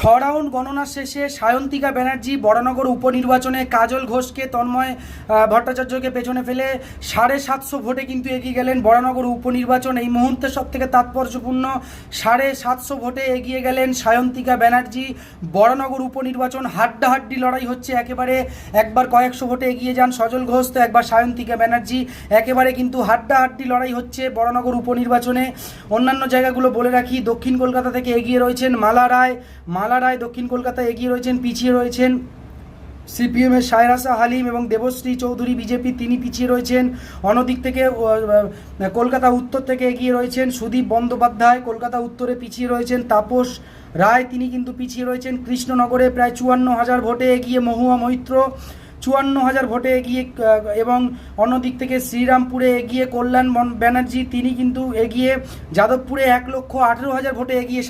Round গণনা শেষে সায়ন্তিকা ব্যানার্জি বরানগর উপনির্বাচনে কাজল ঘোষকে তন্ময় ভট্টাচার্যকে পেছনে ফেলে 750 ভোটে কিন্তু এগিয়ে গেলেন। বরানগর উপনির্বাচন এই মুহূর্তে সবথেকে তাৎপর্যপূর্ণ। 750 ভোটে এগিয়ে গেলেন সায়ন্তিকা ব্যানার্জি। বরানগর উপনির্বাচন হাড্ডাহাড্ডি লড়াই হচ্ছে একেবারে। একবার কয়েকশো ভোটে এগিয়ে যান সজল ঘোষ, তো একবার সায়ন্তিকা ব্যানার্জি। একেবারে কিন্তু হাড্ডাহাড্ডি লড়াই হচ্ছে বরানগর উপনির্বাচনে। অন্যান্য জায়গাগুলো বলে রাখি, দক্ষিণ কলকাতা থেকে এগিয়ে রয়েছেন মালা রায় দক্ষিণ কলকাতায় এগিয়ে রয়েছেন। পিছিয়ে রয়েছেন সিপিএমের সায়রাসা হালিম এবং দেবশ্রী চৌধুরী বিজেপি, তিনি পিছিয়ে রয়েছেন। অন্যদিক থেকে কলকাতা উত্তর থেকে এগিয়ে রয়েছেন সুদীপ বন্দ্যোপাধ্যায়, কলকাতা উত্তরে পিছিয়ে রয়েছেন তাপস রায়, তিনি কিন্তু পিছিয়ে রয়েছেন। কৃষ্ণনগরে প্রায় 54,000 ভোটে এগিয়ে মহুয়া মৈত্র, 54,000 ভোটে এগিয়ে, এবং অন্যদিক থেকে শ্রীরামপুরে এগিয়ে কল্যাণ ব্যানার্জি, তিনি কিন্তু এগিয়ে। যাদবপুরে 1,18,000 ভোটে এগিয়ে